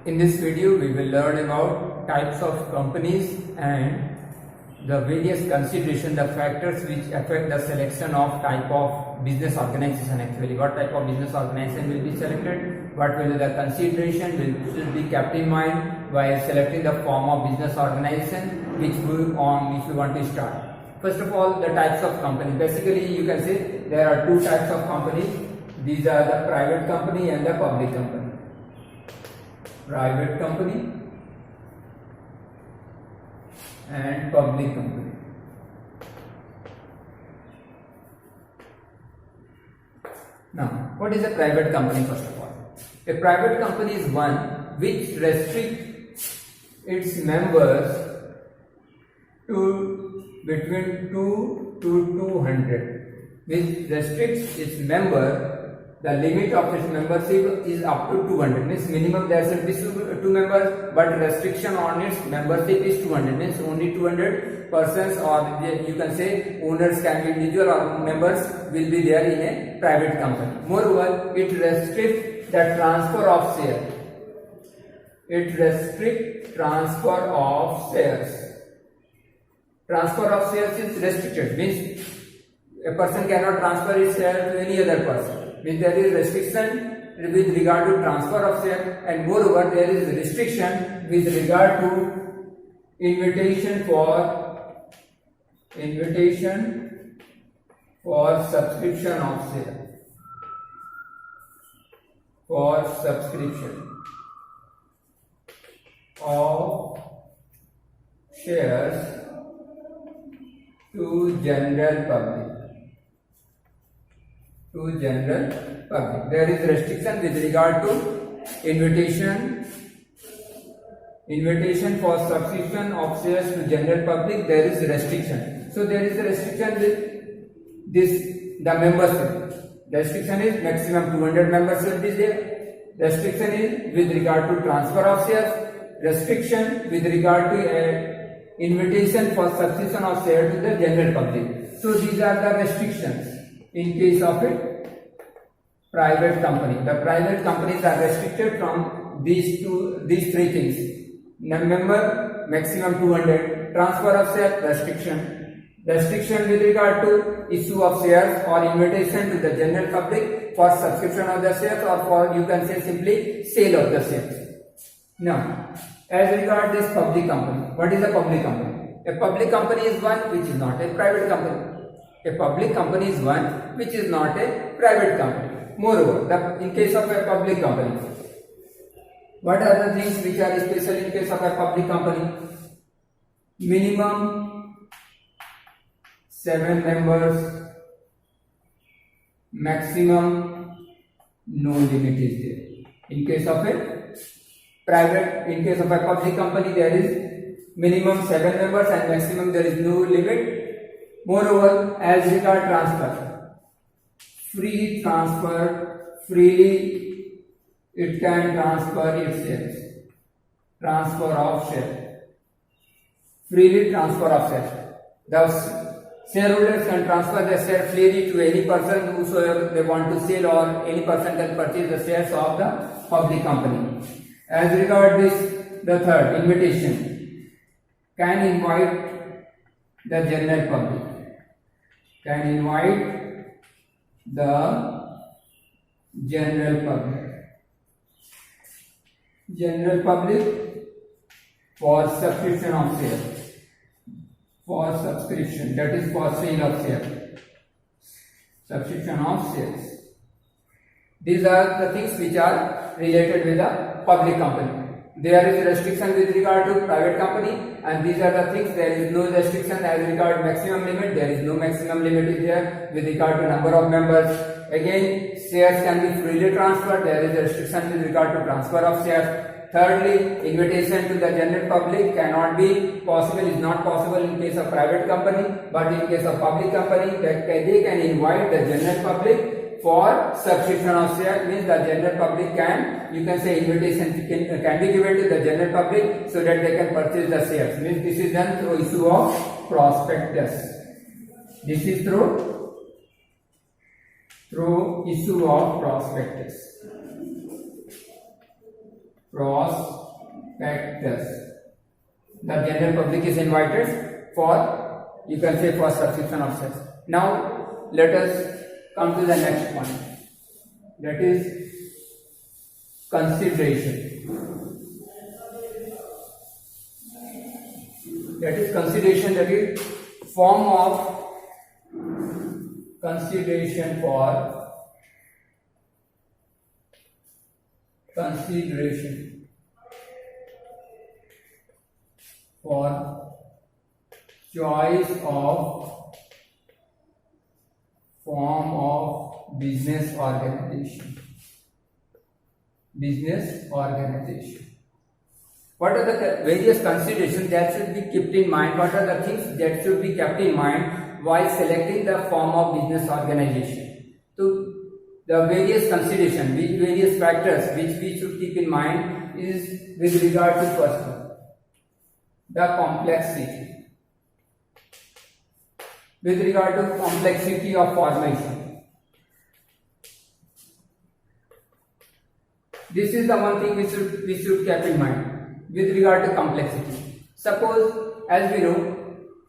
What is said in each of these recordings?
In this video, we will learn about types of companies and the various consideration, the factors which affect the selection of type of business organization. Actually, what type of business organization will be selected, what will be the consideration will should be kept in mind while selecting the form of business organization which we want to start. First of all, the types of company. Basically, you can say there are two types of companies. These are the private company and the public company. Private company and public company. Now, what is a private company? First of all, a private company is one which restricts its members to between 2 to 200, which restricts its member. The limit of its membership is up to 200, means minimum there should be 2 members, but restriction on its membership is 200, means only 200 persons, or you can say owners can be individual or members will be there in a private company. Moreover, it restricts the transfer of shares. It restricts transfer of shares. Transfer of shares is restricted, means a person cannot transfer his share to any other person. Means there is restriction with regard to transfer of share, and moreover there is restriction with regard to invitation for subscription of share. For subscription of shares to general public. There is restriction with regard to invitation for subscription of shares to general public. There is restriction. So there is a restriction with the membership. The restriction is maximum 200 members will be there. Restriction is with regard to transfer of shares. Restriction with regard to invitation for subscription of shares to the general public. So these are the restrictions. In case of a private company, the private companies are restricted from these three things: member maximum 200, transfer of share restriction with regard to issue of shares or invitation to the general public for subscription of the shares, or for, you can say, simply sale of the shares. Now, as regard this public company, what is a public company? A public company is one which is not a private company. A public company is one which is not a private company. Moreover, in case of a public company, what are the things which are special in case of a public company? Minimum 7 members, maximum no limit is there. In case of a public company, there is minimum 7 members and maximum there is no limit. Moreover, as regard transfer, freely it can transfer its shares. Transfer of share. Freely transfer of shares. The shareholders can transfer their share freely to any person whosoever they want to sell, or any person can purchase the shares of the public company. As regard this, the third, invitation, can invite the general public. Can invite the general public for subscription of shares. For subscription, that is for sale of shares. Subscription of shares. These are the things which are related with the public company. There is restriction with regard to private company, and these are the things. There is no restriction as regard maximum limit. There is no maximum limit is there with regard to number of members. Again, shares can be freely transferred. There is a restriction with regard to transfer of shares. Thirdly, invitation to the general public cannot be possible, is not possible in case of private company, but in case of public company, they can invite the general public for subscription of share. Means the general public can, you can say, invitation can be given to the general public so that they can purchase the shares. Means this is done through issue of prospectus. This is through issue of prospectus. prospectus. The general public is invited for, you can say, for subscription of shares. Now let us come to the next point, that is consideration. That is consideration, that is form of consideration for choice of form of business organization. What are the various considerations that should be kept in mind? What are the things that should be kept in mind while selecting the form of business organization? So the various considerations, various factors which we should keep in mind is with regard to first one, the complexity. With regard to complexity of formation, this is the one thing we should keep in mind. With regard to complexity, suppose, as we know,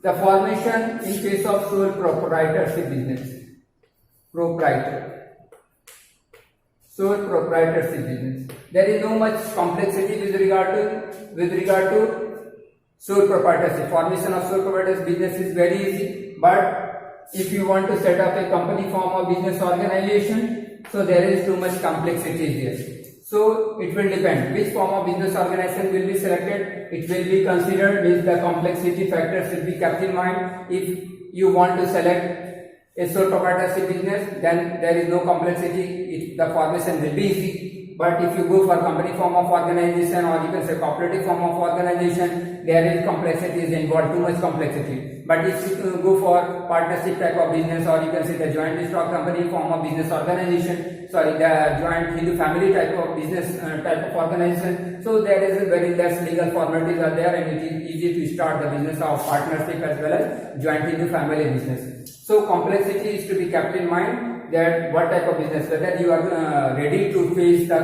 the formation in case of sole proprietorship business, sole proprietorship business, there is no much complexity with regard to sole proprietorship. Formation of sole proprietorship business is very easy, but if you want to set up a company form of business organization, so there is too much complexity there. So it will depend which form of business organization will be selected. It will be considered with the complexity factors should be kept in mind. If you want to select a sole proprietorship business, then there is no complexity. The formation will be easy. But if you go for company form of organization, or you can say cooperative form of organization, there is complexity is involved, too much complexity. But if you go for partnership type of business, or you can say the joint stock company form of business organization, the joint Hindu family type of business type of organization, so there is a very less legal formalities are there, and it is easy to start the business of partnership as well as joint Hindu family business. So complexity is to be kept in mind, that what type of business, whether you are ready to face the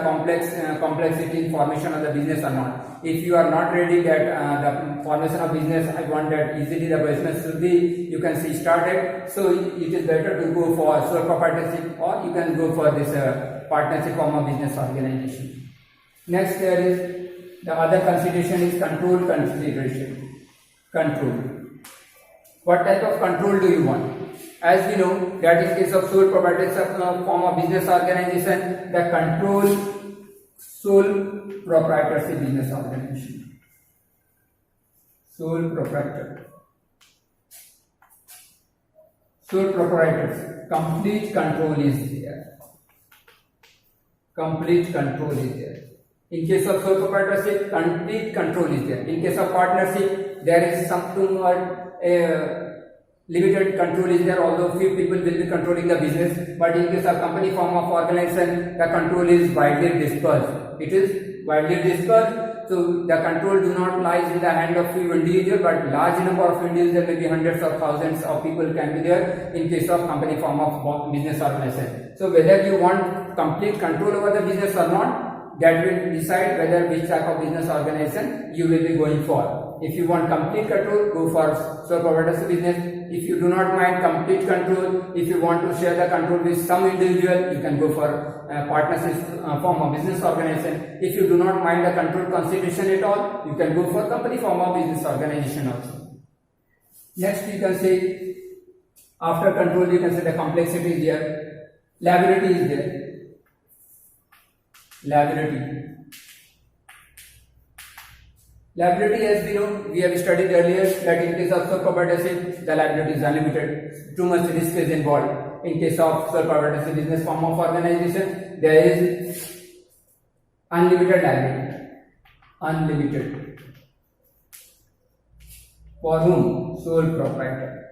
complexity in formation of the business or not. If you are not ready that the formation of business, I want that easily the business should be, you can see, started. So it is better to go for sole proprietorship, or you can go for this partnership form of business organization. Next, there is the other consideration is control consideration. Control. What type of control do you want? As we know that in case of sole proprietorship form of business organization, the control sole proprietorship business organization. Sole proprietor. Sole proprietors. Complete control is there. Complete control is there. In case of sole proprietorship, complete control is there. In case of partnership, there is something limited control is there, although few people will be controlling the business. But in case of company form of organization, the control is widely dispersed. It is widely dispersed. So the control do not lies in the hand of few individuals, but large number of individuals, maybe hundreds of thousands of people can be there in case of company form of business organization. So whether you want complete control over the business or not, that will decide whether which type of business organization you will be going for. If you want complete control, go for sole proprietorship business. If you do not mind complete control, if you want to share the control with some individual, you can go for partnership form of business organization. If you do not mind the control consideration at all, you can go for company form of business organization also. Next, you can say, after control, you can say the complexity is there, liability is there. Liability, as we know, we have studied earlier that in case of sole proprietorship, the liability is unlimited. Too much risk is involved. In case of sole proprietorship business form of organization, there is unlimited liability. Unlimited. For whom? Sole proprietor.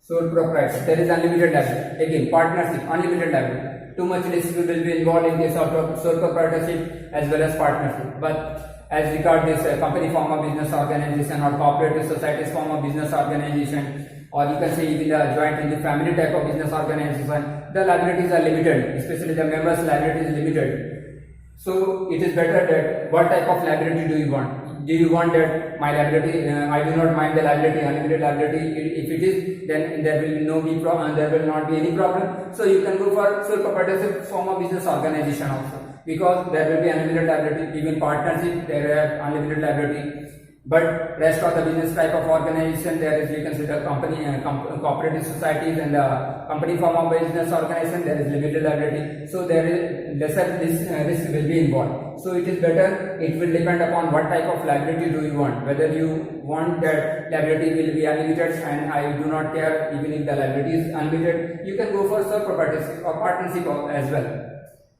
Sole proprietor. There is unlimited liability. Again, partnership, unlimited liability. Too much risk will be involved in case of sole proprietorship as well as partnership. But as regard this company form of business organization or cooperative societies form of business organization, or you can say even the joint in the family type of business organization, the liabilities are limited, especially the members' liability is limited. So it is better that what type of liability do you want? Do you want that my liability, I do not mind the liability, unlimited liability? If it is, then there will no be problem. There will not be any problem. So you can go for sole proprietorship form of business organization also, because there will be unlimited liability. Even partnership, there have unlimited liability. But rest of the business type of organization, there is, you can see the company, cooperative societies and the company form of business organization, there is limited liability. So there is lesser risk will be involved. So it is better, it will depend upon what type of liability do you want. Whether you want that liability will be unlimited, and I do not care even if the liability is unlimited, you can go for sole proprietorship or partnership as well.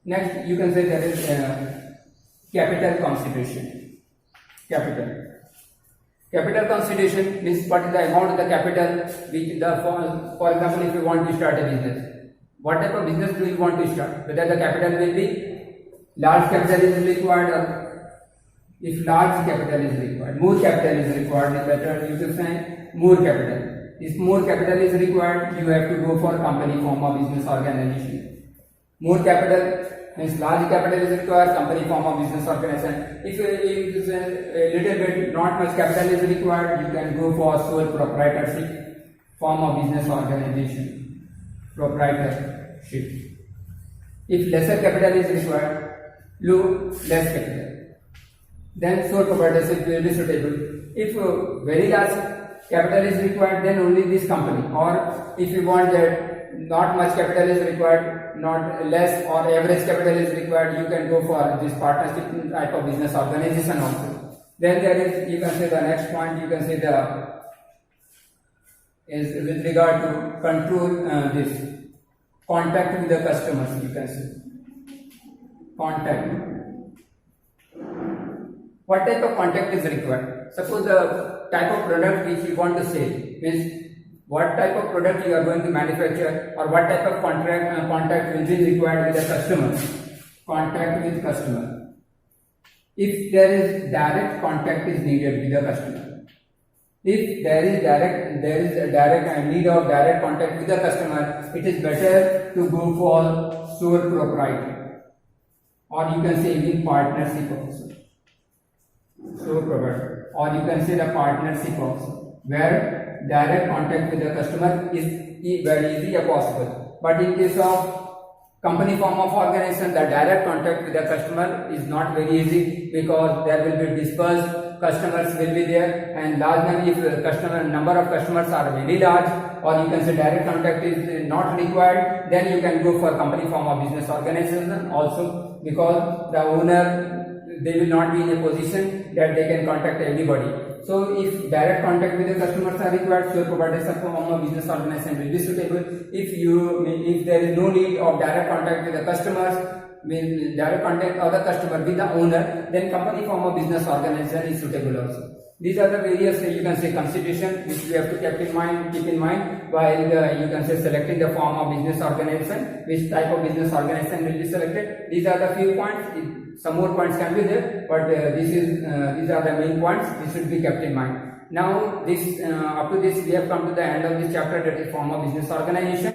Next, you can say there is capital consideration. Capital consideration means what is the amount of the capital which for example, if you want to start a business, what type of business do you want to start? Whether the capital will be large capital is required, or if large capital is required, more capital is required, better you can say more capital. If more capital is required, you have to go for company form of business organization. More capital means large capital is required, company form of business organization. If it is a little bit not much capital is required, you can go for sole proprietorship form of business organization. Proprietorship. If lesser capital is required, less capital, then sole proprietorship will be suitable. If very large capital is required, then only this company. Or if you want that not much capital is required, not less or average capital is required, you can go for this partnership type of business organization also. Then there is, you can say the next point, you can say the is with regard to control this contact with the customers. You can say contact. What type of contact is required? Suppose the type of product which you want to sell means what type of product you are going to manufacture, or what type of contact will be required with the customer. Contact with customer. If there is direct contact is needed with the customer, if there is a direct need of direct contact with the customer, it is better to go for sole proprietor, or you can say even partnership also. Sole proprietor, or you can say the partnership also, where direct contact with the customer is very easy or possible. But in case of company form of organization, the direct contact with the customer is not very easy, because there will be dispersed customers will be there, and large number of customers are very large, or you can say direct contact is not required, then you can go for company form of business organization also, because the owner, they will not be in a position that they can contact everybody. So if direct contact with the customers are required, sole proprietorship form of business organization will be suitable. If there is no need of direct contact with the customers, direct contact of the customer with the owner, then company form of business organization is suitable also. These are the various, you can say, consideration which we have to keep in mind while you can say selecting the form of business organization, which type of business organization will be selected. These are the few points. Some more points can be there, but these are the main points which should be kept in mind. Now, up to this we have come to the end of this chapter, that is form of business organization.